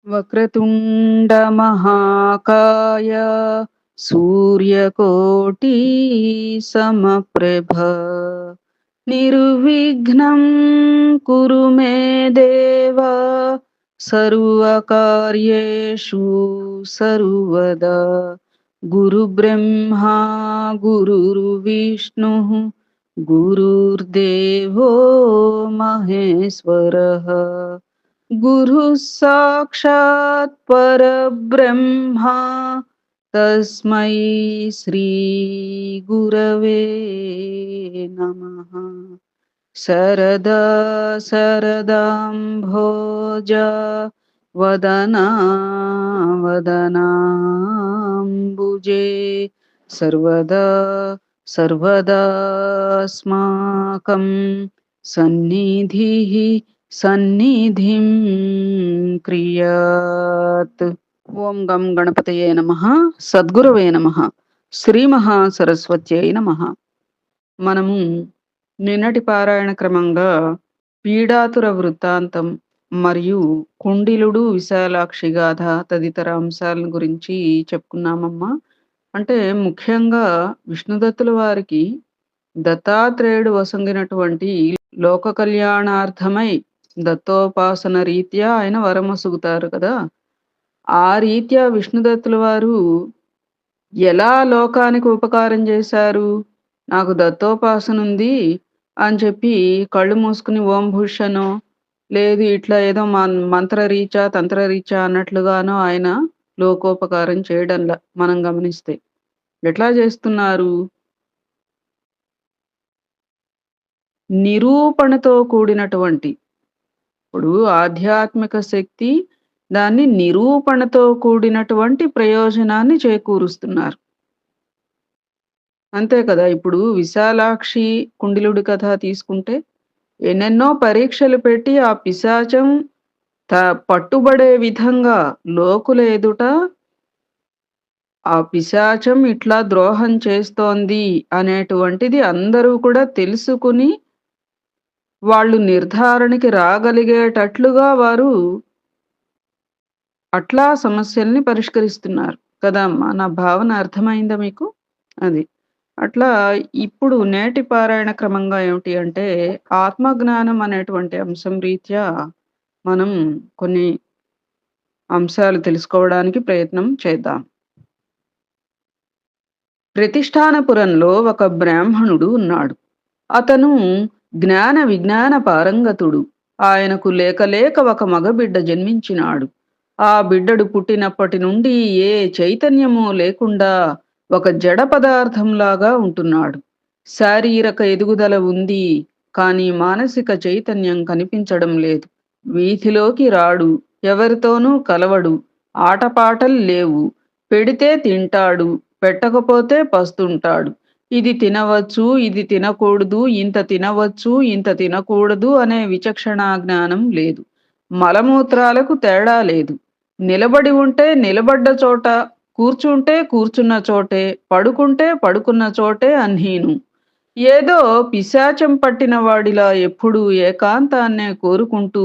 వక్రతుండ మహాకాయ సూర్యకోటి సమప్రభ నిర్విఘ్నం కురు మే దేవ సర్వకార్యేషు సర్వదా గురు బ్రహ్మా గురుర్విష్ణు గురుర్దేవో మహేశ్వరః గురు సాక్షాత్ పరబ్రహ్మ తస్మై శ్రీ గురవే నమః. శరదా శరదాంభోజ వదనా వదనాంబుజే సర్వదా సర్వదాస్మాకం సన్నిధిః సన్నిధిం క్రియాత్. ఓం గం గణపతయే నమః. సద్గురవే నమః. శ్రీ మహాసరస్వత్యై నమః. మనము నిన్నటి పారాయణ క్రమంగా పీడాతుర వృత్తాంతం మరియు కుండిలుడు విశాలాక్షి గాథ తదితర అంశాలను గురించి చెప్పుకున్నామమ్మా. అంటే ముఖ్యంగా విష్ణుదత్తుల వారికి దత్తాత్రేయుడు వసంగినటువంటి లోక కళ్యాణార్థమై దత్తోపాసన రీత్యా ఆయన వరమొసుగుతారు కదా. ఆ రీత్యా విష్ణుదత్తుల వారు ఎలా లోకానికి ఉపకారం చేశారు? నాకు దత్తోపాసన ఉంది అని చెప్పి కళ్ళు మూసుకుని ఓం భూషణో లేదు ఇట్లా ఏదో మంత్రరీత్యా తంత్రరీత్యా అన్నట్లుగానో ఆయన లోకోపకారం చేయడంలా మనం గమనిస్తే ఎట్లా చేస్తున్నారు? నిరూపణతో కూడినటువంటి, ఇప్పుడు ఆధ్యాత్మిక శక్తి దాన్ని నిరూపణతో కూడినటువంటి ప్రయోజనాన్ని చేకూరుస్తున్నారు. అంతే కదా. ఇప్పుడు విశాలాక్షి కుండిలుడి కథ తీసుకుంటే ఎన్నెన్నో పరీక్షలు పెట్టి ఆ పిశాచం పట్టుబడే విధంగా లోకుల ఎదుట ఆ పిశాచం ఇట్లా ద్రోహం చేస్తోంది అనేటువంటిది అందరూ కూడా తెలుసుకుని వాళ్ళు నిర్ధారణకి రాగలిగేటట్లుగా వారు అట్లా సమస్యల్ని పరిష్కరిస్తున్నారు కదా అమ్మా. నా భావన అర్థమైందా మీకు? అది అట్లా ఇప్పుడు నేటి పారాయణ క్రమంగా ఏమిటి అంటే ఆత్మజ్ఞానం అనేటువంటి అంశం రీత్యా మనం కొన్ని అంశాలు తెలుసుకోవడానికి ప్రయత్నం చేద్దాం. ప్రతిష్టానపురంలో ఒక బ్రాహ్మణుడు ఉన్నాడు. అతను జ్ఞాన విజ్ఞాన పారంగతుడు. ఆయనకు లేక లేక ఒక మగబిడ్డ జన్మించినాడు. ఆ బిడ్డడు పుట్టినప్పటి నుండి ఏ చైతన్యమూ లేకుండా ఒక జడ పదార్థంలాగా ఉంటున్నాడు. శారీరక ఎదుగుదల ఉంది, కానీ మానసిక చైతన్యం కనిపించడం లేదు. వీధిలోకి రాడు, ఎవరితోనూ కలవడు, ఆటపాటలు లేవు. పెడితే తింటాడు, పెట్టకపోతే పస్తుంటాడు. ఇది తినవచ్చు, ఇది తినకూడదు, ఇంత తినవచ్చు, ఇంత తినకూడదు అనే విచక్షణా జ్ఞానం లేదు. మలమూత్రాలకు తేడా లేదు. నిలబడి ఉంటే నిలబడ్డ చోట, కూర్చుంటే కూర్చున్న చోటే, పడుకుంటే పడుకున్న చోటే అన్హీను. ఏదో పిశాచం పట్టిన వాడిలా ఎప్పుడూ ఏకాంతాన్నే కోరుకుంటూ,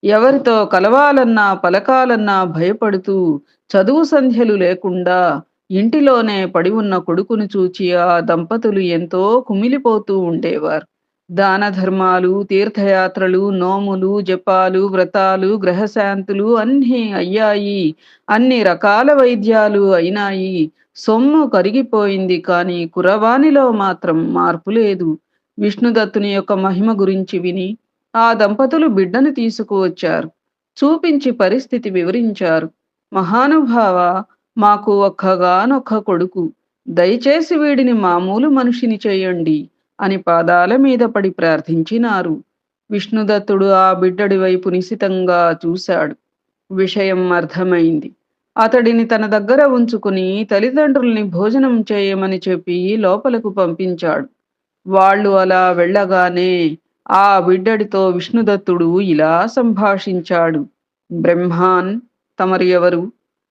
ఎవరితో కలవాలన్నా పలకాలన్నా భయపడుతూ, చదువు సంధ్యలు లేకుండా ఇంటిలోనే పడి ఉన్న కొడుకును చూచి ఆ దంపతులు ఎంతో కుమిలిపోతూ ఉండేవారు. దాన ధర్మాలు, తీర్థయాత్రలు, నోములు, జపాలు, వ్రతాలు, గ్రహశాంతులు అన్నీ అయ్యాయి. అన్ని రకాల వైద్యాలు అయినాయి. సొమ్ము కరిగిపోయింది, కానీ కురవానిలో మాత్రం మార్పు లేదు. విష్ణుదత్తుని యొక్క మహిమ గురించి విని ఆ దంపతులు బిడ్డను తీసుకువచ్చారు. చూపించి పరిస్థితి వివరించారు. మహానుభావ, మాకు ఒక్కగానొక్క కొడుకు, దయచేసి వీడిని మామూలు మనిషిని చేయండి అని పాదాల మీద పడి ప్రార్థించినారు. విష్ణుదత్తుడు ఆ బిడ్డడి వైపు నిశితంగా చూశాడు. విషయం అర్థమైంది. అతడిని తన దగ్గర ఉంచుకుని తల్లిదండ్రుల్ని భోజనం చేయమని చెప్పి లోపలకు పంపించాడు. వాళ్ళు అలా వెళ్ళగానే ఆ బిడ్డడితో విష్ణుదత్తుడు ఇలా సంభాషించాడు. బ్రహ్మాన్, తమరు ఎవరు?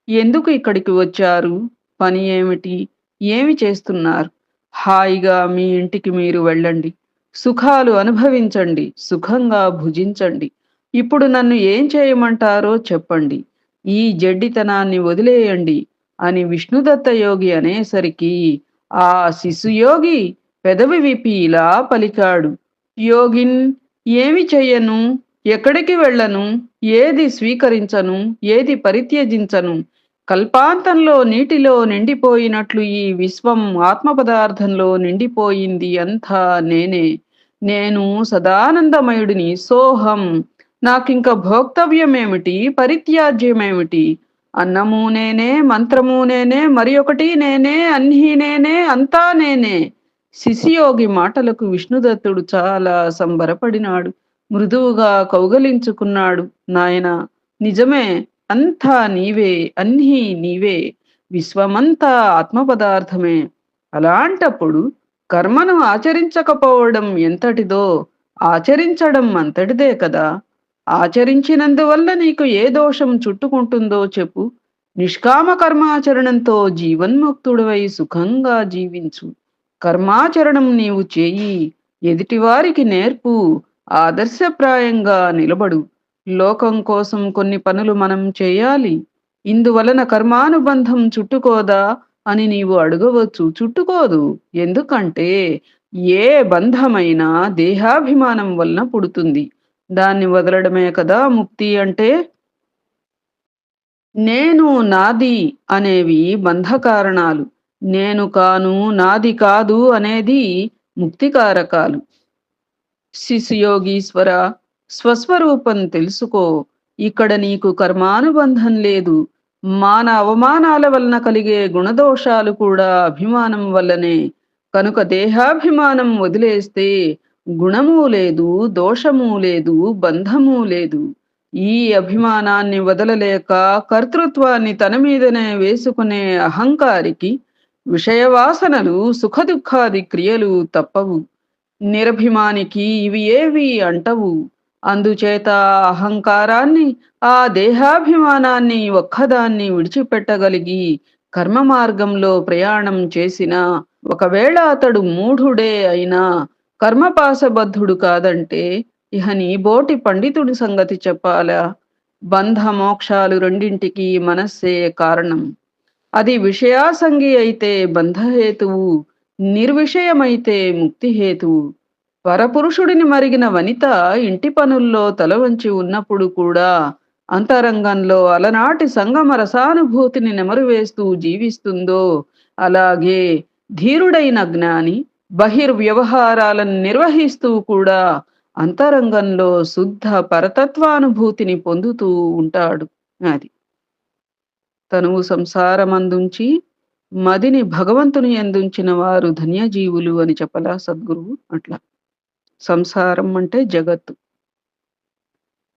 ఎందుకు ఇక్కడికి వచ్చారు? పని ఏమిటి? ఏమి చేస్తున్నారు? హాయిగా మీ ఇంటికి మీరు వెళ్ళండి. సుఖాలు అనుభవించండి, సుఖంగా భుజించండి. ఇప్పుడు నన్ను ఏం చేయమంటారో చెప్పండి. ఈ జడ్డితనాన్ని వదిలేయండి అని విష్ణుదత్త యోగి అనేసరికి ఆ శిశుయోగి పెదవి విప్పి ఇలా పలికాడు. యోగిన్, ఏమి చెయ్యను, ఎక్కడికి వెళ్ళను, ఏది స్వీకరించను, ఏది పరిత్యజించను. కల్పాంతంలో నీటిలో నిండిపోయినట్లు ఈ విశ్వం ఆత్మ పదార్థంలో నిండిపోయింది అంతా నేనే. నేను సదానందమయుడిని, సోహం. నాకింక భోక్తవ్యమేమిటి, పరిత్యాజ్యమేమిటి? అన్నము నేనే, మంత్రము నేనే, మరి ఒకటి నేనే, అన్నీ నేనే, అంతా నేనే. శిశుయోగి మాటలకు విష్ణుదత్తుడు చాలా సంబరపడినాడు. మృదువుగా కౌగలించుకున్నాడు. నాయనా, నిజమే, అంతా నీవే, అన్నీ నీవే, విశ్వమంతా ఆత్మ పదార్థమే. అలాంటప్పుడు కర్మను ఆచరించకపోవడం ఎంతటిదో ఆచరించడం అంతటిదే కదా. ఆచరించినందువల్ల నీకు ఏ దోషం చుట్టుకుంటుందో చెప్పు. నిష్కామ కర్మాచరణంతో జీవన్ముక్తుడివై సుఖంగా జీవించు. కర్మాచరణం నీవు చేయి, ఎదుటివారికి నేర్పు, ఆదర్శప్రాయంగా నిలబడు. లోకం కోసం కొన్ని పనులు మనం చేయాలి. ఇందువలన కర్మానుబంధం చుట్టుకోదా అని నీవు అడగవచ్చు. చుట్టుకోదు. ఎందుకంటే ఏ బంధమైనా దేహాభిమానం వలన పుడుతుంది. దాన్ని వదలడమే కదా ముక్తి అంటే. నేను, నాది అనేవి బంధకారణాలు. నేను కాను, నాది కాదు అనేది ముక్తికారకాలు. శిశుయోగీశ్వర, స్వస్వరూపం తెలుసుకో. ఇక్కడ నీకు కర్మానుబంధం లేదు. మాన అవమానాల వలన కలిగే గుణదోషాలు కూడా అభిమానం వల్లనే. కనుక దేహాభిమానం వదిలేస్తే గుణము లేదు, దోషము లేదు, బంధము లేదు. ఈ అభిమానాన్ని వదలలేక కర్తృత్వాన్ని తన మీదనే వేసుకునే అహంకారికి విషయవాసనలు, సుఖదుఖాది క్రియలు తప్పవు. నిరభిమానికి ఇవి ఏవి అంటవు. అందుచేత అహంకారాన్ని, ఆ దేహాభిమానాన్ని ఒక్కదాన్ని విడిచిపెట్టగలిగి కర్మ మార్గంలో ప్రయాణం చేసిన, ఒకవేళ అతడు మూఢుడే అయినా కర్మపాశబద్ధుడు కాదంటే ఇహ నీ బోటి పండితుడి సంగతి చెప్పాలా. బంధ మోక్షాలు రెండింటికి మనస్సే కారణం. అది విషయాసంగి అయితే బంధహేతువు, నిర్విషయమైతే ముక్తిహేతువు. పరపురుషుడిని మరిగిన వనిత ఇంటి పనుల్లో తల వంచి ఉన్నప్పుడు కూడా అంతరంగంలో అలనాటి సంగమ రసానుభూతిని నెమరువేస్తూ జీవిస్తుందో, అలాగే ధీరుడైన జ్ఞాని బహిర్వ్యవహారాలను నిర్వహిస్తూ కూడా అంతరంగంలో శుద్ధ పరతత్వానుభూతిని పొందుతూ ఉంటాడు. అది తనువు సంసారమందుంచి మదిని భగవంతుని యందుంచిన వారు ధన్యజీవులు అని చెప్పలా సద్గురువు. అట్లా సంసారం అంటే జగత్తు.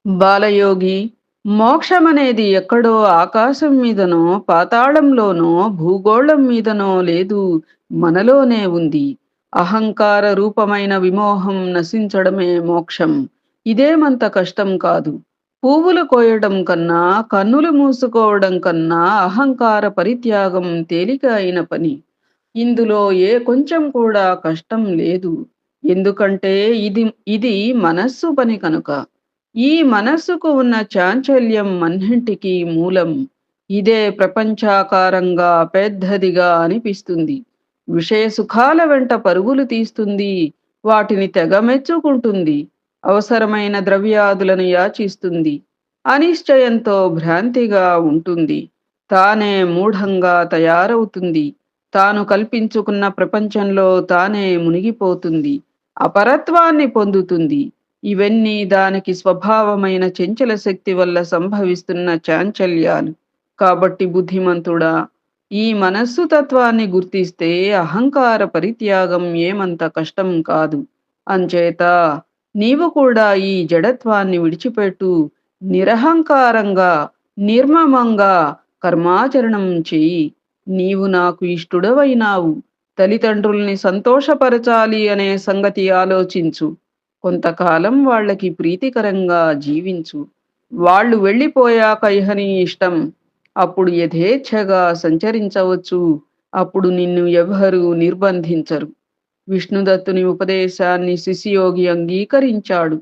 బాలయోగి, మోక్షమనేది ఎక్కడో ఆకాశం మీదనో, పాతాళంలోనో, భూగోళం మీదనో లేదు, మనలోనే ఉంది. అహంకార రూపమైన విమోహం నశించడమే మోక్షం. ఇదేమంత కష్టం కాదు. పువ్వులు కోయడం కన్నా, కన్నులు మూసుకోవడం కన్నా అహంకార పరిత్యాగం తేలిక అయిన పని. ఇందులో ఏ కొంచెం కూడా కష్టం లేదు. ఎందుకంటే ఇది ఇది మనస్సు పని కనుక. ఈ మనస్సుకు ఉన్న చాంచల్యం అన్నింటికీ మూలం. ఇదే ప్రపంచాకారంగా పెద్దదిగా అనిపిస్తుంది. విషయ సుఖాల వెంట పరుగులు తీస్తుంది. వాటిని తెగ మెచ్చుకుంటుంది. అవసరమైన ద్రవ్యాదులను యాచిస్తుంది. అనిశ్చయంతో భ్రాంతిగా ఉంటుంది. తానే మూఢంగా తయారవుతుంది. తాను కల్పించుకున్న ప్రపంచంలో తానే మునిగిపోతుంది. అపరత్వాన్ని పొందుతుంది. ఇవన్నీ దానికి స్వభావమైన చెంచల శక్తి వల్ల సంభవిస్తున్న చాంచల్యాలు. కాబట్టి బుద్ధిమంతుడా, ఈ మనస్సు తత్వాన్ని గుర్తిస్తే అహంకార పరిత్యాగం ఏమంత కష్టం కాదు. అంచేత నీవు కూడా ఈ జడత్వాన్ని విడిచిపెట్టు. నిరహంకారంగా, నిర్మమంగా కర్మాచరణం చెయ్యి. నీవు నాకు ఇష్టుడవైనావు. తల్లిదండ్రుల్ని సంతోషపరచాలి అనే సంగతి ఆలోచించు. కొంతకాలం వాళ్ళకి ప్రీతికరంగా జీవించు. వాళ్ళు వెళ్ళిపోయాక ఇహ నీ ఇష్టం. అప్పుడు యథేచ్ఛగా సంచరించవచ్చు. అప్పుడు నిన్ను ఎవ్వరూ నిర్బంధించరు. విష్ణుదత్తుని ఉపదేశాన్ని శిశుయోగి అంగీకరించాడు.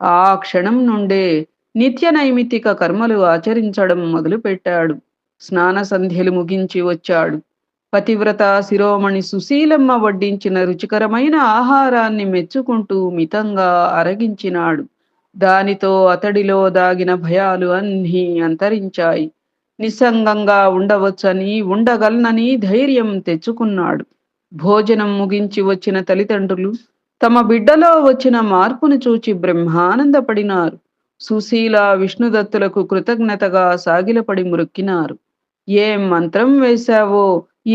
ఆ క్షణం నుండే నిత్య నైమిత్తిక కర్మలు ఆచరించడం మొదలుపెట్టాడు. స్నాన సంధ్యలు ముగించి వచ్చాడు. పతివ్రత శిరోమణి సుశీలమ్మ వడ్డించిన రుచికరమైన ఆహారాన్ని మెచ్చుకుంటూ మితంగా అరగించినాడు. దానితో అతడిలో దాగిన భయాలు అన్నీ అంతరించాయి. నిస్సంగంగా ఉండవచ్చని, ఉండగలనని ధైర్యం తెచ్చుకున్నాడు. భోజనం ముగించి వచ్చిన తల్లిదండ్రులు తమ బిడ్డలో వచ్చిన మార్పును చూచి బ్రహ్మానందపడినారు. సుశీల విష్ణుదత్తులకు కృతజ్ఞతగా సాగిలపడి మ్రొక్కినారు. ఏం మంత్రం వేశావో,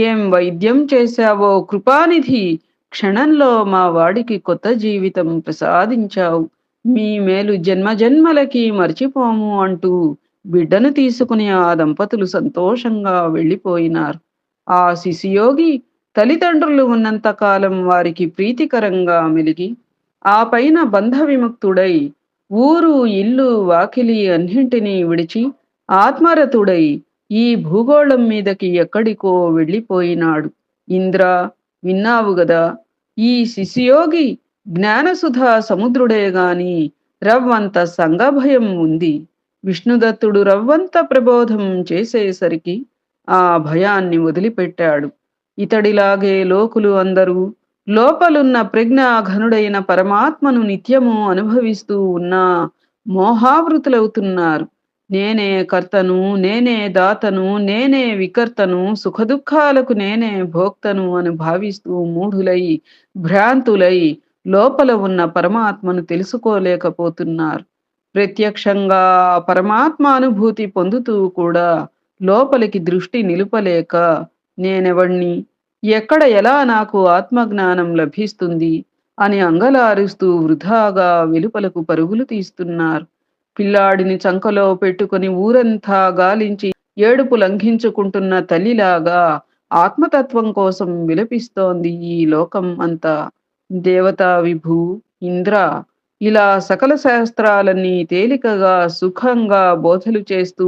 ఏం వైద్యం చేశావో కృపానిధి! క్షణంలో మా వాడికి కొత్త జీవితం ప్రసాదించావు. మీ మేలు జన్మజన్మలకి మర్చిపోము అంటూ బిడ్డను తీసుకుని ఆ దంపతులు సంతోషంగా వెళ్ళిపోయినారు. ఆ శిశుయోగి తల్లిదండ్రులు ఉన్నంత కాలం వారికి ప్రీతికరంగా మెలిగి, ఆ పైన బంధ విముక్తుడై, ఊరు ఇల్లు వాకిలి అన్నింటినీ విడిచి ఆత్మరతుడై ఈ భూగోళం మీదకి ఎక్కడికో వెళ్ళిపోయినాడు. ఇంద్ర, విన్నావు గదా! ఈ శిశుయోగి జ్ఞానసుధా సముద్రుడే గాని రవ్వంత సంగభయం ఉంది. విష్ణుదత్తుడు రవ్వంత ప్రబోధం చేసేసరికి ఆ భయాన్ని వదిలిపెట్టాడు. ఇతడిలాగే లోకులు అందరూ లోపలున్న ప్రజ్ఞాఘనుడైన పరమాత్మను నిత్యము అనుభవిస్తూ ఉన్నా మోహావృతులవుతున్నారు. నేనే కర్తను, నేనే దాతను, నేనే వికర్తను, సుఖదుఖాలకు నేనే భోక్తను అని భావిస్తూ మూఢులై, భ్రాంతులై లోపల ఉన్న పరమాత్మను తెలుసుకోలేకపోతున్నారు. ప్రత్యక్షంగా ఆ పరమాత్మ అనుభూతి పొందుతూ కూడా లోపలికి దృష్టి నిలుపలేక నేనెవణ్ణి, ఎక్కడ ఎలా నాకు ఆత్మజ్ఞానం లభిస్తుంది అని అంగలారుస్తూ వృధాగా వెలుపలకు పరుగులు తీస్తున్నారు. పిల్లాడిని చంకలో పెట్టుకుని ఊరంతా గాలించి ఏడుపు లంఘించుకుంటున్న తల్లిలాగా ఆత్మతత్వం కోసం విలపిస్తోంది ఈ లోకం అంతా. దేవతా విభూ, ఇంద్ర, ఇలా సకల శాస్త్రాలన్నీ తేలికగా సుఖంగా బోధలు చేస్తూ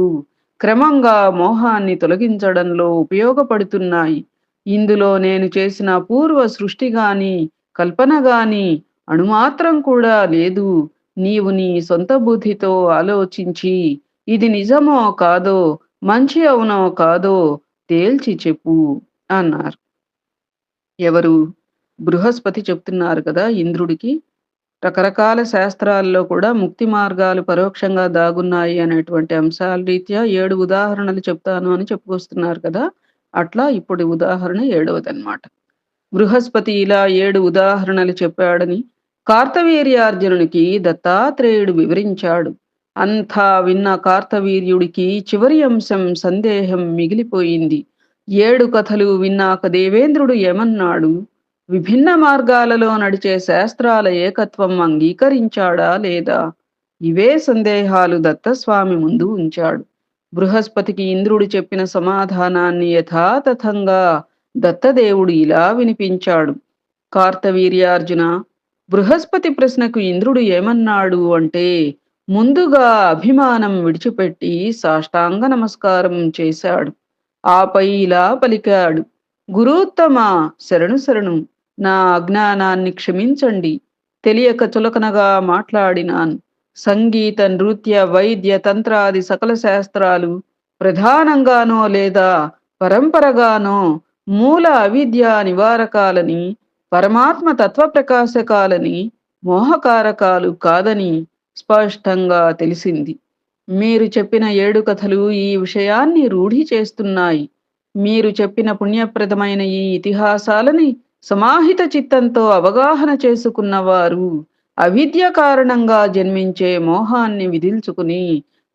క్రమంగా మోహాన్ని తొలగించడంలో ఉపయోగపడుతున్నాయి. ఇందులో నేను చేసిన పూర్వ సృష్టి గాని, కల్పన గాని అణుమాత్రం కూడా లేదు. నీవు నీ సొంత బుద్ధితో ఆలోచించి ఇది నిజమో కాదో, మంచి అవునో కాదో తేల్చి చెప్పు అన్నారు. ఎవరు? బృహస్పతి చెప్తున్నారు కదా ఇంద్రుడికి. రకరకాల శాస్త్రాల్లో కూడా ముక్తి మార్గాలు పరోక్షంగా దాగున్నాయి అనేటువంటి అంశాల రీత్యా 7 ఉదాహరణలు చెప్తాను అని చెప్పుకొస్తున్నారు కదా! అట్లా ఇప్పుడు ఉదాహరణ 7వదన్నమాట. బృహస్పతి ఇలా 7 ఉదాహరణలు చెప్పాడని కార్తవీర్యార్జునునికి దత్తాత్రేయుడు వివరించాడు. అంతా విన్న కార్తవీర్యుడికి చివరి అంశం సందేహం మిగిలిపోయింది. 7 కథలు విన్నాక దేవేంద్రుడు ఏమన్నాడు? విభిన్న మార్గాలలో నడిచే శాస్త్రాల ఏకత్వం అంగీకరించాడా లేదా? ఇవే సందేహాలు దత్తస్వామి ముందు ఉంచాడు. బృహస్పతికి ఇంద్రుడు చెప్పిన సమాధానాన్ని యథాతథంగా దత్తదేవుడు ఇలా వినిపించాడు. కార్తవీర్యార్జున, బృహస్పతి ప్రశ్నకు ఇంద్రుడు ఏమన్నాడు అంటే, ముందుగా అభిమానం విడిచిపెట్టి సాష్టాంగ నమస్కారం చేశాడు. ఆపై ఇలా పలికాడు: గురూత్తమా, శరణు శరణు, నా అజ్ఞానాన్ని క్షమించండి. తెలియక చులకనగా మాట్లాడినాను. సంగీత, నృత్య, వైద్య, తంత్రాది సకల శాస్త్రాలు ప్రధానంగానో లేదా పరంపరగానో మూల అవిద్యా నివారకాలని, పరమాత్మ తత్వప్రకాశకాలని, మోహకారకాలు కాదని స్పష్టంగా తెలిసింది. మీరు చెప్పిన 7 కథలు ఈ విషయాన్ని రూఢి చేస్తున్నాయి. మీరు చెప్పిన పుణ్యప్రదమైన ఈ ఇతిహాసాలని సమాహిత చిత్తంతో అవగాహన చేసుకున్నవారు అవిద్య కారణంగా జన్మించే మోహాన్ని విదిల్చుకుని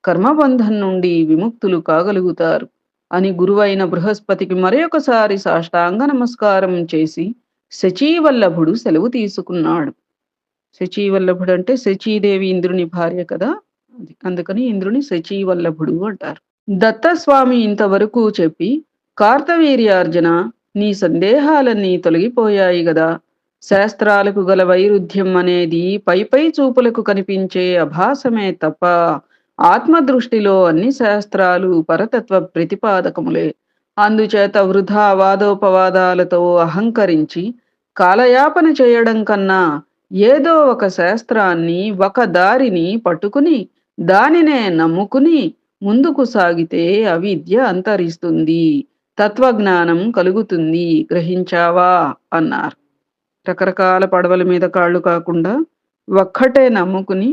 కర్మబంధం నుండి విముక్తులు కాగలుగుతారు అని గురువైన బృహస్పతికి మరొకసారి సాష్టాంగ నమస్కారం చేసి శచీవల్లభుడు సెలవు తీసుకున్నాడు. శచీవల్లభుడు అంటే శచీదేవి ఇంద్రుని భార్య కదా, అందుకని ఇంద్రుని శచీవల్లభుడు అంటారు. దత్తస్వామి ఇంతవరకు చెప్పి, కార్తవీర్యార్జున, నీ సందేహాలన్నీ తొలగిపోయాయి గదా. శాస్త్రాలకు గల వైరుధ్యం అనేది పైపై చూపులకు కనిపించే అభాసమే తప్ప ఆత్మదృష్టిలో అన్ని శాస్త్రాలు పరతత్వ ప్రతిపాదకములే. అందుచేత వృధా వాదోపవాదాలతో అహంకరించి కాలయాపన చేయడం కన్నా ఏదో ఒక శాస్త్రాన్ని, ఒక దారిని పట్టుకుని దానినే నమ్ముకుని ముందుకు సాగితే అవిద్య అంతరిస్తుంది. తత్వజ్ఞానం కలుగుతుంది. గ్రహించావా అన్నారు. రకరకాల పడవల మీద కాళ్ళు కాకుండా ఒక్కటే నమ్ముకుని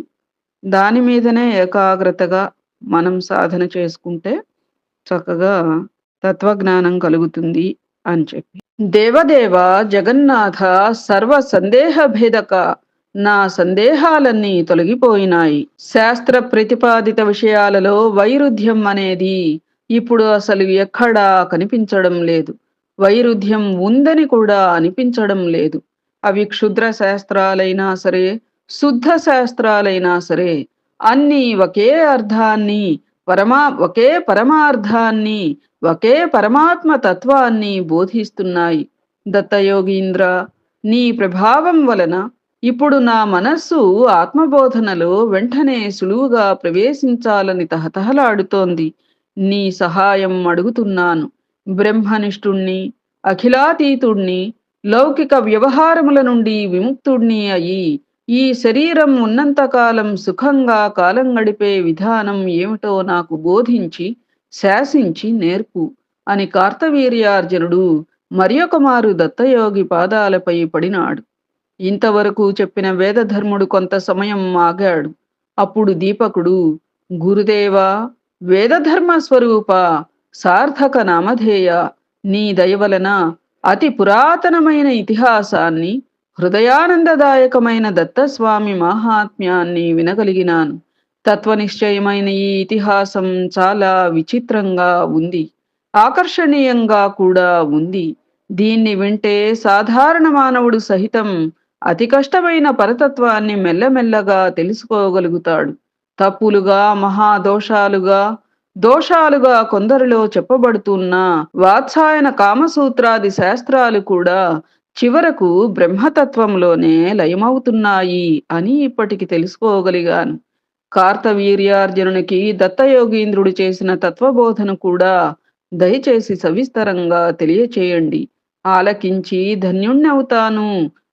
దాని మీదనే ఏకాగ్రతగా మనం సాధన చేసుకుంటే చక్కగా తత్వజ్ఞానం కలుగుతుంది అని చెప్పి. దేవదేవ జగన్నాథ సర్వ సందేహ భేదక నా సందేహాలన్నీ తొలగిపోయినాయి. శాస్త్ర ప్రతిపాదిత విషయాలలో వైరుధ్యం అనేది ఇప్పుడు అసలు ఎక్కడా కనిపించడం లేదు. వైరుధ్యం ఉందని కూడా అనిపించడం లేదు. అవి క్షుద్ర శాస్త్రాలైనా సరే, శుద్ధ శాస్త్రాలైనా సరే, అన్నీ ఒకే అర్థాన్ని, ఒకే పరమార్థాన్ని, ఒకే పరమాత్మ తత్వాన్ని బోధిస్తున్నాయి. దత్తయోగీంద్ర, నీ ప్రభావం వలన ఇప్పుడు నా మనస్సు ఆత్మబోధనలో వెంటనే సులువుగా ప్రవేశించాలని తహతహలాడుతోంది. నీ సహాయం అడుగుతున్నాను. బ్రహ్మనిష్ఠుణ్ణి, అఖిలాతీతుణ్ణి, లౌకిక వ్యవహారముల నుండి విముక్తుణ్ణి అయి ఈ శరీరం ఉన్నంతకాలం సుఖంగా కాలం గడిపే విధానం ఏమిటో నాకు బోధించి శాసించి నేర్పు అని కార్తవీర్యార్జునుడు మరియొకమారు దత్తయోగి పాదాలపై పడినాడు. ఇంతవరకు చెప్పిన వేదధర్ముడు కొంత సమయం ఆగాడు. అప్పుడు దీపకుడు, గురుదేవా, వేదధర్మ స్వరూప, సార్థక నామధేయ, నీ దయవలన అతి పురాతనమైన ఇతిహాసాన్ని, హృదయానందదాయకమైన దత్తస్వామి మాహాత్మ్యాన్ని వినగలిగినాను. తత్వనిశ్చయమైన ఈ ఇతిహాసం చాలా విచిత్రంగా ఉంది, ఆకర్షణీయంగా కూడా ఉంది. దీన్ని వింటే సాధారణ మానవుడు సహితం అతి కష్టమైన పరతత్వాన్ని మెల్లమెల్లగా తెలుసుకోగలుగుతాడు. తప్పులుగా, మహాదోషాలుగా, దోషాలుగా కొందరిలో చెప్పబడుతున్న వాత్సాయన కామసూత్రాది శాస్త్రాలు కూడా చివరకు బ్రహ్మతత్వంలోనే లయమవుతున్నాయి అని ఇప్పటికి తెలుసుకోగలిగాను. కార్తవీర్యార్జునునికి దత్తయోగీంద్రుడు చేసిన తత్వబోధన కూడా దయచేసి సవిస్తరంగా తెలియచేయండి. ఆలకించి ధన్యుణ్ణవుతాను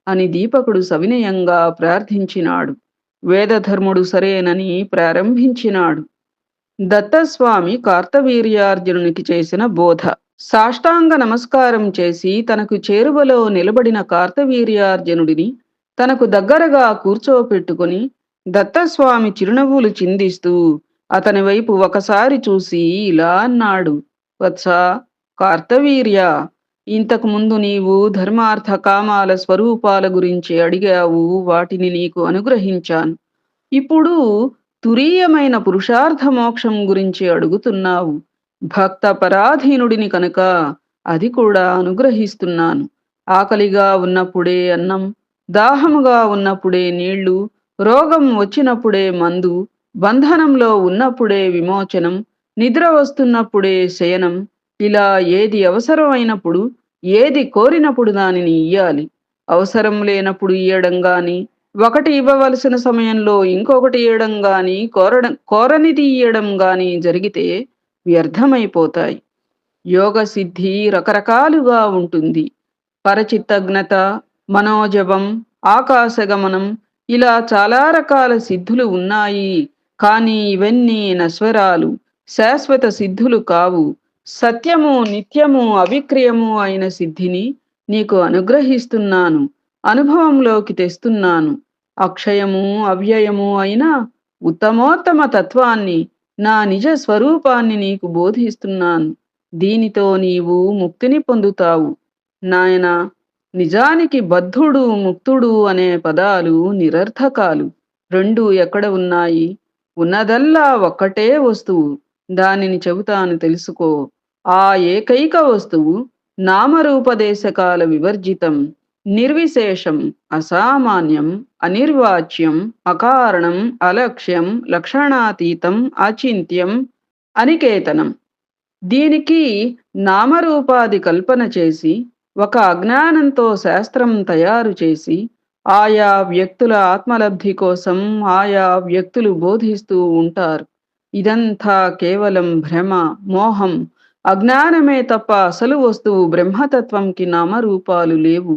అని దీపకుడు సవినయంగా ప్రార్థించినాడు. వేదధర్ముడు సరేనని ప్రారంభించినాడు. దత్తస్వామి కార్తవీర్యార్జునునికి చేసిన బోధ. సాష్టాంగ నమస్కారం చేసి తనకు చేరువలో నిలబడిన కార్తవీర్యార్జునుడిని తనకు దగ్గరగా కూర్చోపెట్టుకుని దత్తస్వామి చిరునవ్వులు చిందిస్తూ అతని వైపు ఒకసారి చూసి ఇలా అన్నాడు. వత్సా కార్తవీర్య, ఇంతకు ముందు నీవు ధర్మార్థ కామాల స్వరూపాల గురించి అడిగావు, వాటిని నీకు అనుగ్రహించాను. ఇప్పుడు తురీయమైన పురుషార్థ మోక్షం గురించి అడుగుతున్నావు. భక్త పరాధీనుడిని కనుక అది కూడా అనుగ్రహిస్తున్నాను. ఆకలిగా ఉన్నప్పుడే అన్నం, దాహముగా ఉన్నప్పుడే నీళ్లు, రోగం వచ్చినప్పుడే మందు, బంధనంలో ఉన్నప్పుడే విమోచనం, నిద్ర వస్తున్నప్పుడే శయనం, ఇలా ఏది అవసరం అయినప్పుడు, ఏది కోరినప్పుడు దానిని ఇయ్యాలి. అవసరం లేనప్పుడు ఇయ్యడం గాని, ఒకటి ఇవ్వవలసిన సమయంలో ఇంకొకటి ఇయ్యడం గాని, కోరనిది ఇయ్యడం గాని జరిగితే వ్యర్థమైపోతాయి. యోగ సిద్ధి రకరకాలుగా ఉంటుంది. పరచిత్తజ్ఞత, మనోజపం, ఆకాశగమనం, ఇలా చాలా రకాల సిద్ధులు ఉన్నాయి. కానీ ఇవన్నీ నశ్వరాలు, శాశ్వత సిద్ధులు కావు. సత్యము, నిత్యము, అవిక్రియము అయిన సిద్ధిని నీకు అనుగ్రహిస్తున్నాను, అనుభవంలోకి తెస్తున్నాను. అక్షయము, అవ్యయము అయిన ఉత్తమోత్తమ తత్వాన్ని, నా నిజ స్వరూపాన్ని నీకు బోధిస్తున్నాను. దీనితో నీవు ముక్తిని పొందుతావు. నాయనా, నిజానికి బద్ధుడు, ముక్తుడు అనే పదాలు నిరర్థకాలు. రెండు ఎక్కడ ఉన్నాయి? ఉన్నదల్లా ఒక్కటే వస్తువు. దానిని చెబుతాను తెలుసుకో. ఆ ఏకైక వస్తువు నామరూపదేశకాల వివర్జితం, నిర్విశేషం, అసామాన్యం, అనిర్వాచ్యం, అకారణం, అలక్ష్యం, లక్షణాతీతం, అచింత్యం, అనికేతనం. దీనికి నామరూపాది కల్పన చేసి ఒక అజ్ఞానంతో శాస్త్రం తయారు చేసి ఆయా వ్యక్తుల ఆత్మలబ్ధి కోసం ఆయా వ్యక్తులు బోధిస్తూ ఉంటారు. ఇదంతా కేవలం భ్రమ, మోహం, అజ్ఞానమే తప్ప అసలు వస్తువు బ్రహ్మతత్వంకి నామరూపాలు లేవు.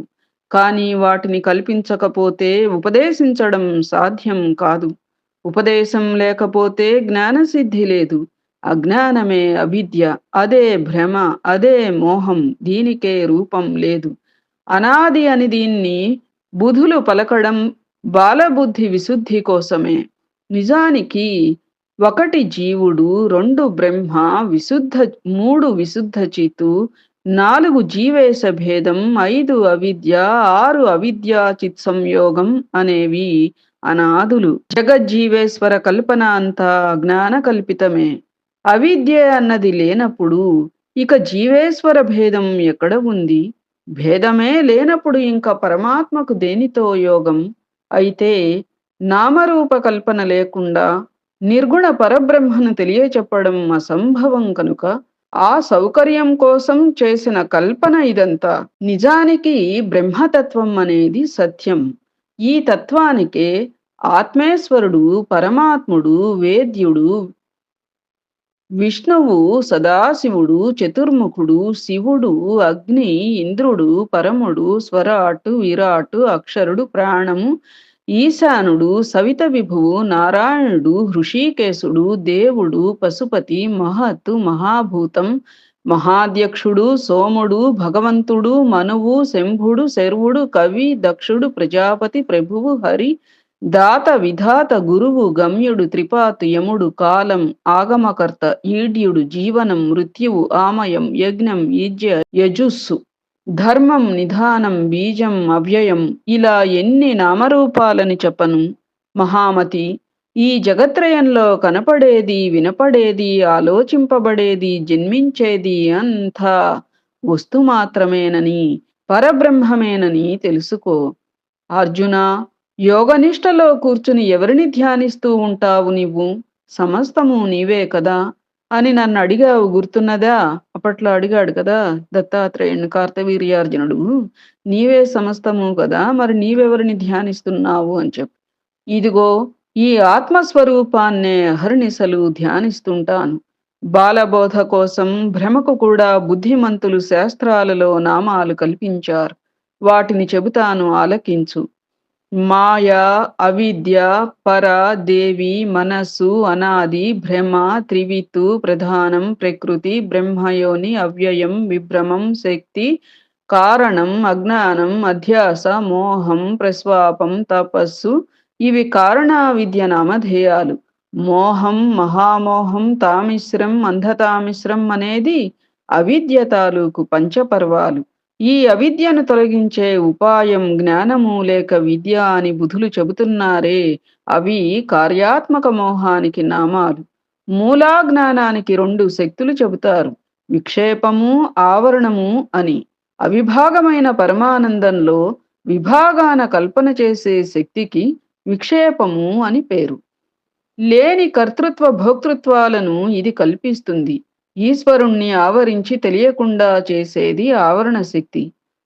కానీ వాటిని కల్పించకపోతే ఉపదేశించడం సాధ్యం కాదు. ఉపదేశం లేకపోతే జ్ఞానసిద్ధి లేదు. అజ్ఞానమే అవిద్య. అదే భ్రమ. అదే మోహం. దీనికే రూపం లేదు. అనాది అని దీన్ని బుధులు పలకడం బాలబుద్ధి విశుద్ధి కోసమే. నిజానికి 1 జీవుడు, 2 బ్రహ్మ, విశుద్ధ 3 విశుద్ధ చిత్తు, 4 జీవేశ భేదం, 5 అవిద్య, 6 అవిద్యా చిత్ సంయోగం అనేవి అనాదులు. జగజ్జీవేశ్వర కల్పన అంతా జ్ఞాన కల్పితమే. అవిద్య అన్నది లేనప్పుడు ఇక జీవేశ్వర భేదం ఎక్కడ ఉంది? భేదమే లేనప్పుడు ఇంక పరమాత్మకు దేనితో యోగం? అయితే నామరూప కల్పన లేకుండా నిర్గుణ పరబ్రహ్మను తెలియచెప్పడం అసంభవం కనుక ఆ సౌకర్యం కోసం చేసిన కల్పన ఇదంతా. నిజానికి బ్రహ్మతత్వం అనేది సత్యం. ఈ తత్వానికే ఆత్మేశ్వరుడు, పరమాత్ముడు, వేద్యుడు, విష్ణువు, సదాశివుడు, చతుర్ముఖుడు, శివుడు, అగ్ని, ఇంద్రుడు, పరముడు, స్వరాటు, విరాటు, అక్షరుడు, ప్రాణము, ఈశానుడు, సవిత విభువు, నారాయణుడు, హృషీకేశుడు, దేవుడు, పశుపతి, మహత్తు, మహాభూతం, మహాధ్యక్షుడు, సోముడు, భగవంతుడు, మనువు, శంభుడు, శర్వుడు, కవి, దక్షుడు, ప్రజాపతి, ప్రభువు, హరి, దాత, విధాత, గురువు, గమ్యుడు, త్రిపాతు, యముడు, కాలం, ఆగమకర్త, ఈడ్యుడు, జీవనం, మృత్యువు, ఆమయం, యజ్ఞం, ఈజ్య, యజుస్సు, ధర్మం, నిధానం, బీజం, అవ్యయం, ఇలా ఎన్ని నామరూపాలని చెప్పను మహామతి. ఈ జగత్రయంలో కనపడేది, వినపడేది, ఆలోచింపబడేది, జన్మించేది అంతా వస్తు మాత్రమేనని, పరబ్రహ్మమేనని తెలుసుకో. అర్జున, యోగనిష్టలో కూర్చుని ఎవరిని ధ్యానిస్తూ ఉంటావు నీవు? సమస్తము నీవే కదా అని నన్ను అడిగావు, గుర్తున్నదా? అప్పట్లో అడిగాడు కదా దత్తాత్రేయుని కార్తవీర్యార్జునుడు. నీవే సమస్తము కదా, మరి నీవెవరిని ధ్యానిస్తున్నావు అని చెప్పి. ఇదిగో ఈ ఆత్మస్వరూపాన్నే అహర్నిశలు ధ్యానిస్తుంటాను. బాలబోధ కోసం భ్రమకు కూడా బుద్ధిమంతులు శాస్త్రాలలో నామాలు కల్పించారు. వాటిని చెబుతాను, ఆలకించు. మాయ, అవిద్య, పర, దేవి, మనస్సు, అనాది, భ్రమ, త్రివిత్తు, ప్రధానం, ప్రకృతి, బ్రహ్మయోని, అవ్యయం, విభ్రమం, శక్తి, కారణం, అజ్ఞానం, అధ్యాస, మోహం, ప్రస్వాపం, తపస్సు, ఇవి కారణ విద్య నామధేయాలు. మోహం, మహామోహం, తామిశ్రం, అంధతామిశ్రం అనేది అవిద్య తాలూకు పంచపర్వాలు. ఈ అవిద్యను తొలగించే ఉపాయం జ్ఞానము లేక విద్య అని బుధులు చెబుతున్నారే, అవి కార్యాత్మక మోహానికి నామాలు. మూలా జ్ఞానానికి 2 శక్తులు చెబుతారు, విక్షేపము, ఆవరణము అని. అవిభాగమైన పరమానందంలో విభాగాన కల్పన చేసే శక్తికి విక్షేపము అని పేరు. లేని కర్తృత్వ భోక్తృత్వాలను ఇది కల్పిస్తుంది. ఈశ్వరుణ్ణి ఆవరించి తెలియకుండా చేసేది ఆవరణ శక్తి.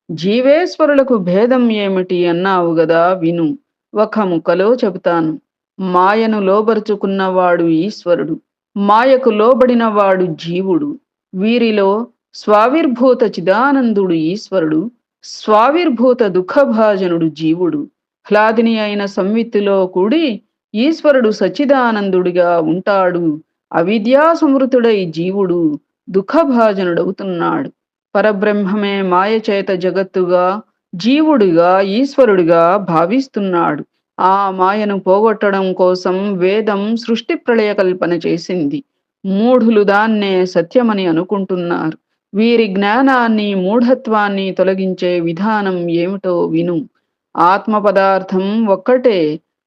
జీవేశ్వరులకు భేదం ఏమిటి అన్నావు గదా, విను. ఒక ముక్కలో చెబుతాను. మాయను లోబరుచుకున్నవాడు ఈశ్వరుడు, మాయకు లోబడినవాడు జీవుడు. వీరిలో స్వావిర్భూత చిదానందుడు ఈశ్వరుడు, స్వావిర్భూత దుఃఖభాజనుడు జీవుడు. హ్లాదిని అయిన సంవిత్తులో కూడి ఈశ్వరుడు సచ్చిదానందుడిగా ఉంటాడు. అవిద్యా సమృతుడై జీవుడు దుఃఖభాజనుడవుతున్నాడు. పరబ్రహ్మమే మాయచేత జగత్తుగా, జీవుడిగా, ఈశ్వరుడిగా భావిస్తున్నాడు. ఆ మాయను పోగొట్టడం కోసం వేదం సృష్టి ప్రళయ కల్పన చేసింది. మూఢులు దాన్నే సత్యమని అనుకుంటున్నారు. వీరి జ్ఞానాన్ని, మూఢత్వాన్ని తొలగించే విధానం ఏమిటో విను. ఆత్మ పదార్థం ఒక్కటే.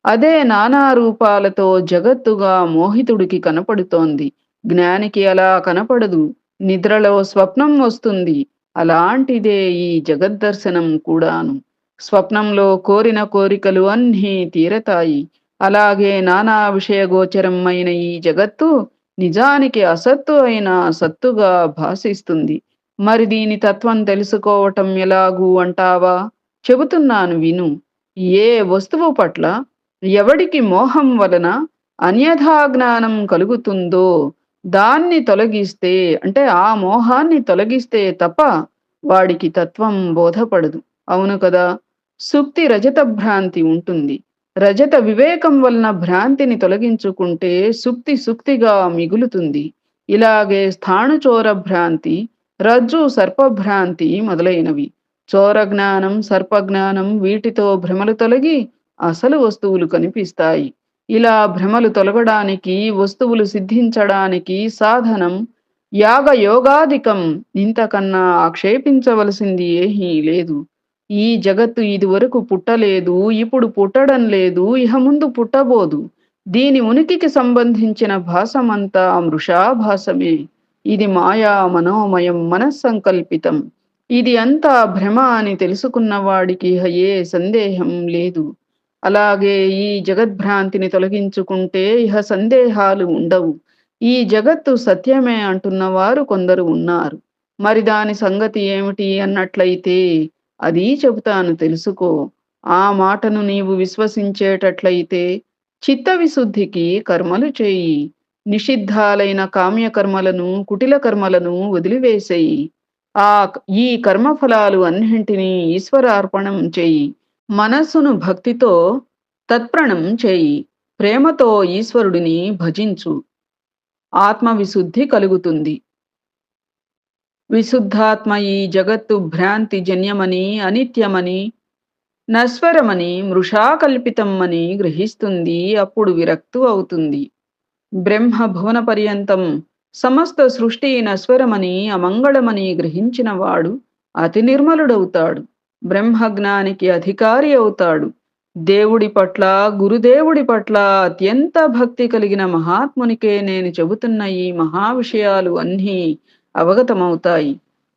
అదే నానా రూపాలతో జగత్తుగా మోహితుడికి కనపడుతోంది. జ్ఞానికి అలా కనపడదు. నిద్రలో స్వప్నం వస్తుంది. అలాంటిదే ఈ జగద్దర్శనం కూడాను. స్వప్నంలో కోరిన కోరికలు అన్నీ తీరతాయి. అలాగే నానా విషయగోచరం అయిన ఈ జగత్తు నిజానికి అసత్తు అయిన సత్తుగా భాసిస్తుంది. మరి దీని తత్వం తెలుసుకోవటం ఎలాగూ అంటావా? చెబుతున్నాను విను. ఏ వస్తువు పట్ల ఎవడికి మోహం వలన అన్యథా జ్ఞానం కలుగుతుందో దాన్ని తొలగిస్తే, అంటే ఆ మోహాన్ని తొలగిస్తే తప్ప వాడికి తత్వం బోధపడదు. అవును కదా. సుక్తి రజత భ్రాంతి ఉంటుంది. రజత వివేకం వలన భ్రాంతిని తొలగించుకుంటే సుక్తి సుక్తిగా మిగులుతుంది. ఇలాగే స్థాణుచోర భ్రాంతి, రజ్జు సర్పభ్రాంతి మొదలైనవి. చోర జ్ఞానం, సర్పజ్ఞానం వీటితో భ్రమలు తొలగి అసలు వస్తువులు కనిపిస్తాయి. ఇలా భ్రమలు తొలగడానికి, వస్తువులు సిద్ధించడానికి సాధనం యాగయోగాదికం. ఇంతకన్నా ఆక్షేపించవలసింది ఏమీ లేదు. ఈ జగత్తు ఇదివరకు పుట్టలేదు, ఇప్పుడు పుట్టడం లేదు, ఇహ ముందు పుట్టబోదు. దీని ఉనికికి సంబంధించిన భాసమంతా మృషాభాసమే. ఇది మాయా మనోమయం మనస్సంకల్పితం. ఇది అంతా భ్రమ అని తెలుసుకున్న వాడికి ఇహ ఏ సందేహం లేదు. అలాగే ఈ జగద్భ్రాంతిని తొలగించుకుంటే ఇహ సందేహాలు ఉండవు. ఈ జగత్తు సత్యమే అంటున్నవారు కొందరు ఉన్నారు. మరి దాని సంగతి ఏమిటి అన్నట్లయితే అదీ చెబుతాను తెలుసుకో. ఆ మాటను నీవు విశ్వసించేటట్లయితే చిత్త విశుద్ధికి కర్మలు చేయి. నిషిద్ధాలైన కామ్యకర్మలను, కుటిల కర్మలను వదిలివేసేయి. ఆ ఈ కర్మఫలాలు అన్నింటినీ ఈశ్వరార్పణం చేయి. మనస్సును భక్తితో తత్ప్రణం చేయి. ప్రేమతో ఈశ్వరుడిని భజించు. ఆత్మవిశుద్ధి కలుగుతుంది. విశుద్ధాత్మ ఈ జగత్తు భ్రాంతి జన్యమని, అనిత్యమని, నశ్వరమని, మృషాకల్పితం అని గ్రహిస్తుంది. అప్పుడు విరక్తు అవుతుంది. బ్రహ్మ భువన పర్యంతం సమస్త సృష్టి నశ్వరమని, అమంగళమని గ్రహించిన వాడు అతి నిర్మలుడవుతాడు. బ్రహ్మజ్ఞానికి అధికారి అవుతాడు. దేవుడి పట్ల, గురుదేవుడి పట్ల అత్యంత భక్తి కలిగిన మహాత్మునికే నేను చెబుతున్న ఈ మహా విషయాలు అన్నీ అవగతమవుతాయి.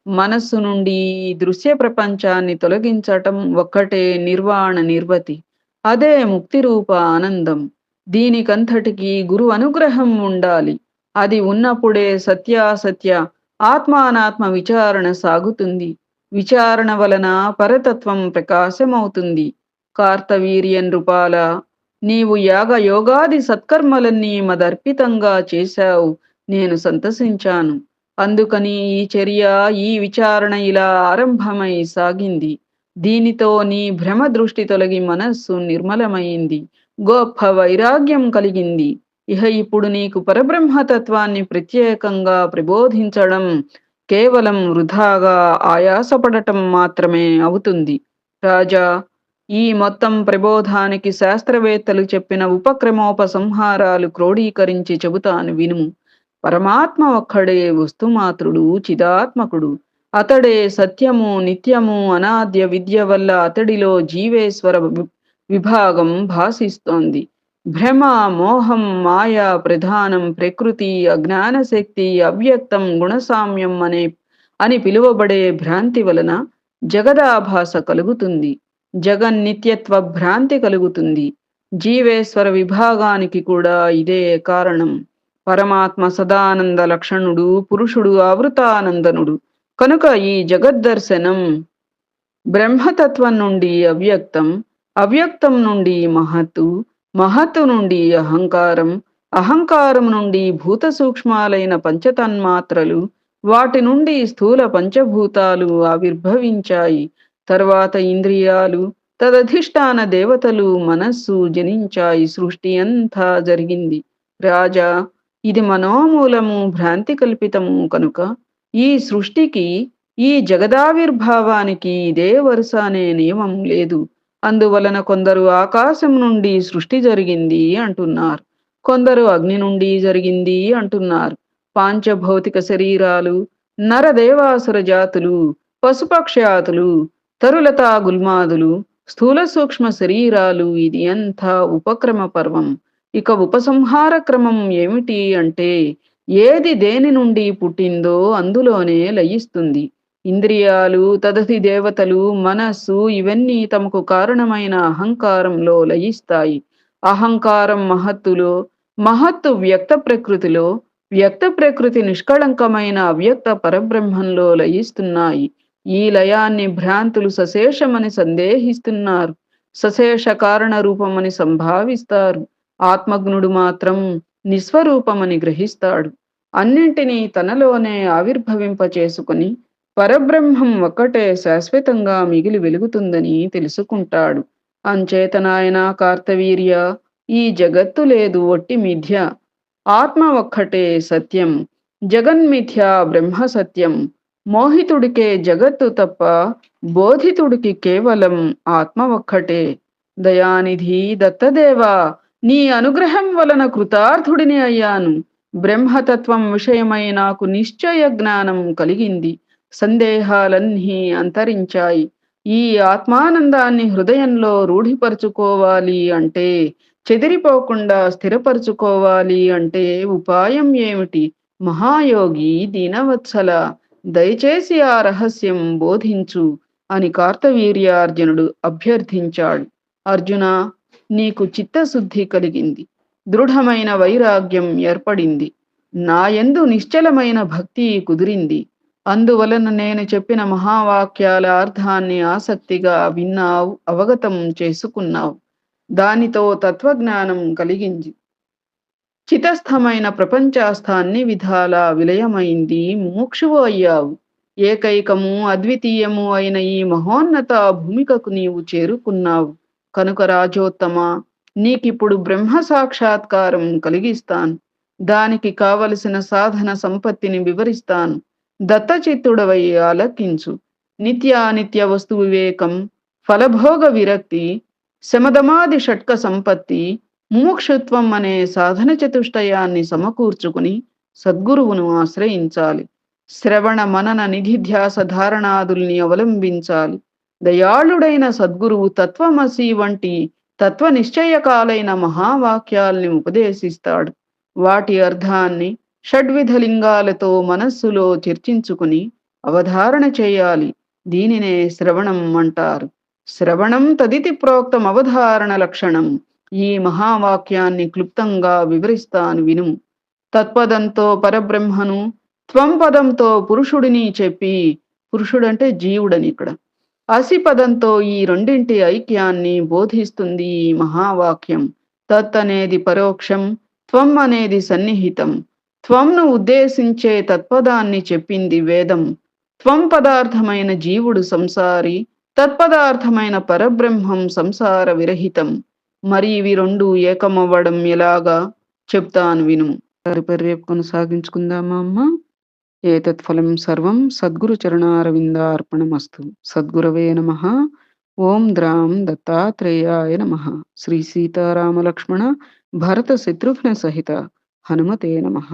మనస్సు నుండి ఈ దృశ్య ప్రపంచాన్ని తొలగించటం ఒక్కటే నిర్వాణ నిర్వతి. అదే ముక్తి రూప ఆనందం. దీనికంతటికీ గురు అనుగ్రహం ఉండాలి. అది ఉన్నప్పుడే సత్యాసత్య ఆత్మానాత్మ విచారణ సాగుతుంది. విచారణ వలన పరతత్వం ప్రకాశమవుతుంది. కార్తవీర్య నృపాల, నీవు యాగయోగాది సత్కర్మలన్నీ మదర్పితంగా చేశావు. నేను సంతసించాను. అందుకని ఈ చర్య, ఈ విచారణ ఇలా ఆరంభమై సాగింది. దీనితో నీ భ్రమ దృష్టి తొలగి మనస్సు నిర్మలమైంది. గొప్ప వైరాగ్యం కలిగింది. ఇహ ఇప్పుడు నీకు పరబ్రహ్మతత్వాన్ని ప్రత్యేకంగా ప్రబోధించడం కేవలం వృధాగా ఆయాసపడటం మాత్రమే అవుతుంది. రాజా, ఈ మొత్తం ప్రబోధానికి శాస్త్రవేత్తలు చెప్పిన ఉపక్రమోపసంహారాలు క్రోడీకరించి చెబుతాను వినుము. పరమాత్మ ఒక్కడే వస్తుమాత్రుడు, చిదాత్మకుడు. అతడే సత్యము, నిత్యము, అనాద్య విద్య వల్ల అతడిలో జీవేశ్వర విభాగం భాసిస్తోంది. భ్రమ, మోహం, మాయ ప్రధానం. ప్రకృతి, అజ్ఞాన శక్తి, అవ్యక్తం, గుణసామ్యం అని పిలువబడే భ్రాంతి వలన జగదాభాస కలుగుతుంది. జగన్నిత్యత్వ భ్రాంతి కలుగుతుంది. జీవేశ్వర విభాగానికి కూడా ఇదే కారణం. పరమాత్మ సదానంద లక్షణుడు, పురుషుడు ఆవృతానందనుడు. కనుక ఈ జగద్దర్శనం బ్రహ్మతత్వం నుండి అవ్యక్తం, అవ్యక్తం నుండి మహత్తు, మహత్తు నుండి అహంకారం, అహంకారం నుండి భూత సూక్ష్మాలైన పంచతన్మాత్రలు, వాటి నుండి స్థూల పంచభూతాలు ఆవిర్భవించాయి. తర్వాత ఇంద్రియాలు, తదధిష్టాన దేవతలు, మనస్సు జనించాయి. సృష్టి అంతా జరిగింది. రాజా, ఇది మనోమూలము, భ్రాంతి కల్పితము కనుక ఈ సృష్టికి, ఈ జగదావిర్భావానికి ఇదే వరుస అనే నియమం లేదు. అందువలన కొందరు ఆకాశం నుండి సృష్టి జరిగింది అంటున్నారు, కొందరు అగ్ని నుండి జరిగింది అంటున్నారు. పాంచభౌతిక శరీరాలు, నరదేవాసుర జాతులు, పశుపక్ష్యాతులు, తరులతా గుల్మాదులు, స్థూల సూక్ష్మ శరీరాలు, ఇది అంతా ఉపక్రమ పర్వం. ఇక ఉపసంహార క్రమం ఏమిటి అంటే, ఏది దేని నుండి పుట్టిందో అందులోనే లయిస్తుంది. ఇంద్రియాలు, తదతి దేవతలు, మనస్సు ఇవన్నీ తమకు కారణమైన అహంకారంలో లయిస్తాయి. అహంకారం మహత్తులో, మహత్తు వ్యక్త ప్రకృతిలో, వ్యక్త ప్రకృతి నిష్కళంకమైన అవ్యక్త పరబ్రహ్మంలో లయిస్తున్నాయి. ఈ లయాన్ని భ్రాంతులు సశేషమని సందేహిస్తున్నారు, సశేష కారణ రూపమని సంభావిస్తారు. ఆత్మజ్ఞుడు మాత్రం నిస్వరూపమని గ్రహిస్తాడు. అన్నింటినీ తనలోనే ఆవిర్భవింపచేసుకుని పరబ్రహ్మం ఒక్కటే శాశ్వతంగా మిగిలి వెలుగుతుందని తెలుసుకుంటాడు. అంచేతనాయన కార్తవీర్య, ఈ జగత్తు లేదు ఒట్టి మిథ్య. ఆత్మ ఒక్కటే సత్యం. జగన్మిథ్య బ్రహ్మ సత్యం. మోహితుడికే జగత్తు తప్ప, బోధితుడికి కేవలం ఆత్మ ఒక్కటే. దయానిధి దత్తదేవా, నీ అనుగ్రహం వలన కృతార్థుడిని అయ్యాను. బ్రహ్మతత్వం విషయమై నాకు నిశ్చయ జ్ఞానం కలిగింది. సందేహాలన్నీ అంతరించాయి. ఈ ఆత్మానందాన్ని హృదయంలో రూఢిపరుచుకోవాలి అంటే, చెదిరిపోకుండా స్థిరపరుచుకోవాలి అంటే ఉపాయం ఏమిటి? మహాయోగి దీనవత్సల, దయచేసి ఆ రహస్యం బోధించు అని కార్తవీర్యార్జునుడు అభ్యర్థించాడు. అర్జున, నీకు చిత్తశుద్ధి కలిగింది. దృఢమైన వైరాగ్యం ఏర్పడింది. నాయందు నిశ్చలమైన భక్తి కుదిరింది. అందువలన నేను చెప్పిన మహావాక్యాల అర్థాన్ని ఆసక్తిగా విన్నావు, అవగతం చేసుకున్నావు. దానితో తత్వజ్ఞానం కలిగింది. చితస్థమైన ప్రపంచాస్థాన్ని విధాలా విలయమైంది, ముముక్షువు అయ్యావు. ఏకైకము అద్వితీయము అయిన ఈ మహోన్నత భూమికకు నీవు చేరుకున్నావు. కనుక రాజోత్తమ, నీకిప్పుడు బ్రహ్మ సాక్షాత్కారం కలిగిస్తాను. దానికి కావలసిన సాధన సంపత్తిని వివరిస్తాను. దత్తచిత్తుడవై ఆలకించు. నిత్యానిత్య వస్తు వివేకం, ఫలభోగ విరక్తి, శమదమాది షట్క సంపత్తి, ముముక్షుత్వం అనే సాధన చతుష్టయాన్ని సమకూర్చుకుని సద్గురువును ఆశ్రయించాలి. శ్రవణ మనన నిధిధ్యాస ధారణాదుల్ని అవలంబించాలి. దయాళుడైన సద్గురువు తత్వమసి వంటి తత్వ నిశ్చయకాలైన మహావాక్యాల్ని ఉపదేశిస్తాడు. వాటి అర్థాన్ని షడ్విధ లింగాలతో మనస్సులో చర్చించుకుని అవధారణ చేయాలి. దీనినే శ్రవణం అంటారు. శ్రవణం తదితి ప్రోక్తం అవధారణ లక్షణం. ఈ మహావాక్యాన్ని క్లుప్తంగా వివరిస్తాను వినుము. తత్పదంతో పరబ్రహ్మను, త్వం పదంతో పురుషుడిని చెప్పి, పురుషుడంటే జీవుడని ఇక్కడ, అసి పదంతో ఈ రెండింటి ఐక్యాన్ని బోధిస్తుంది ఈ మహావాక్యం. తత్ అనేది పరోక్షం, త్వం అనేది సన్నిహితం. త్వంను ఉద్దేశించే తత్పదాన్ని చెప్పింది వేదం. త్వం పదార్థమైన జీవుడు సంసారి, తత్పదార్థమైన పరబ్రహ్మం సంసార విరహితం. మరి ఇవి రెండు ఏకమవ్వడం ఎలాగా చెప్తాను వినుము. రేపు కొనసాగించుకుందామా అమ్మ? ఏతత్ ఫలం సర్వం సద్గురు చరణారవిందార్పణమస్తు. సద్గురవే నమః. ఓం ద్రాం దత్తాత్రేయాయ నమః. శ్రీ సీతారామ లక్ష్మణ భరత శత్రుఘ్న సహిత హనుమతే నమః.